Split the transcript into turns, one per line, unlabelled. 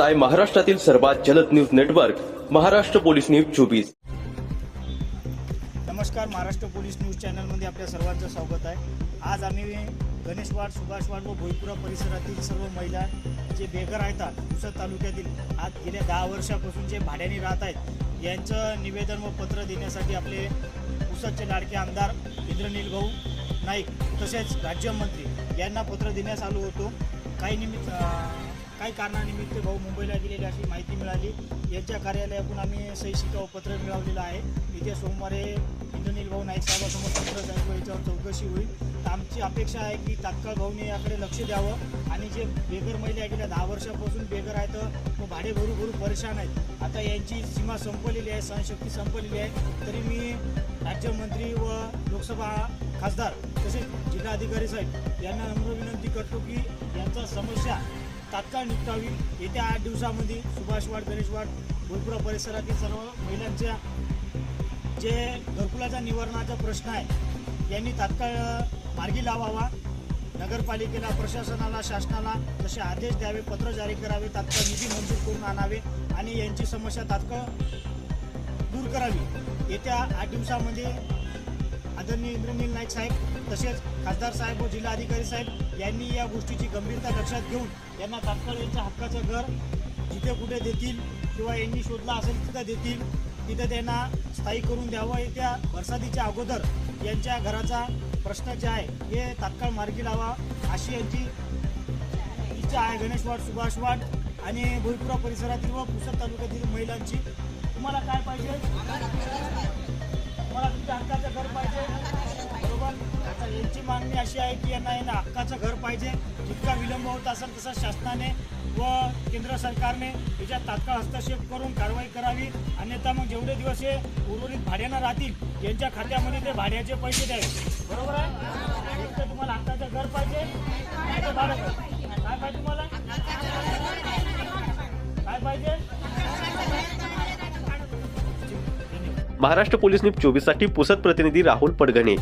आहे महाराष्ट्रातील सर्वात जलद news network Maharashtra police news 24।
नमस्कार, महाराष्ट्र पोलीस न्यूज चॅनलमध्ये आपल्या सर्वांचं स्वागत आहे। आज आम्ही गणेशवाड, सुभाषवाड व भोईपुरा परिसरातील सर्व महिला जे बेघर आहेत पुसद तालुक्यातील आज गेल्या 10 वर्षापासून जे भाड्याने राहत आहेत यांचं निवेदन व पत्र देण्यासाठी आपले पुसदचे लाडके आमदार इंद्रनील भाऊ नाईक तसेच राज्यमंत्री यांना पत्र देण्यास आलो होतो। काही कारणानिमित्त भाऊ मुंबईला गेलेली अशी माहिती मिळाली। यांच्या कार्यालयातून आम्ही सही शिक्का व पत्र मिळवलेलं आहे। इथे सोमवारी इंद्रनील भाऊ नाईक साहेबांसमोर पत्र जाईल व याच्यावर चौकशी होईल। तर आमची अपेक्षा आहे की तात्काळ भाऊने याकडे लक्ष द्यावं आणि जे बेघर महिला गेल्या 10 वर्षापासून बेघर आहेत व भाडे भरू परेशान आहेत, आता यांची सीमा संपलेली आहे, सहनशक्ती संपलेली आहे। तरी मी राज्यमंत्री व लोकसभा खासदार तसेच जिल्हाधिकारी साहेब यांना नम्र विनंती करतो की यांचा समस्या तात्काळ निपटावी। येत्या 8 दिवसामध्ये सुभाषवाड, गणेशवाड, भोईपुरा परिसरातील सर्व महिलांच्या जे घरकुलाचा निवारणाचा प्रश्न आहे यांनी तात्काळ मार्गी लावावा। नगरपालिकेला, प्रशासनाला, शासनाला तसे आदेश द्यावे, पत्र जारी करावे, तात्काळ निधी मंजूर करून आणावे आणि यांची समस्या तात्काळ दूर करावी। येत्या 8 दिवसामध्ये आदरणीय इंद्रनील नाईक साहेब तसेच खासदार साहेब व जिल्हाधिकारी साहेब यांनी या गोष्टीची गंभीरता लक्षात घेऊन यांना तात्काळ यांच्या हक्काचं घर जिथे कुठे देतील किंवा यांनी शोधला असेल तिथं देतील, तिथं त्यांना स्थायिक करून द्यावं। येत्या बरसातीच्या अगोदर यांच्या घराचा प्रश्न जे आहे हे तात्काळ मार्गी लावा अशी यांची इच्छा आहे। गणेशवाड, सुभाषवाड आणि भोईपुरा परिसरातील व पुसद तालुक्यातील महिलांची तुम्हाला काय पाहिजे? मला तुमच्या हक्काचं घर पाहिजे, बरोबर? आता यांची मागणी अशी आहे की यांना हक्काचं घर पाहिजे। जितका विलंब होत असेल तसा शासनाने व केंद्र सरकारने याच्यात तात्काळ हस्तक्षेप करून कारवाई करावी, अन्यथा मग जेवढे दिवस हे उर्वरित भाड्यानं राहतील यांच्या खात्यामध्ये ते भाड्याचे पैसे द्यावे, बरोबर आहे? एक तर तुम्हाला हक्काचं घर पाहिजे, भाडं काय पाहिजे? तुम्हाला काय पाहिजे?
महाराष्ट्र पोलीस न्यूज 24 साठी पुसद प्रतिनिधी राहुल पडघणे।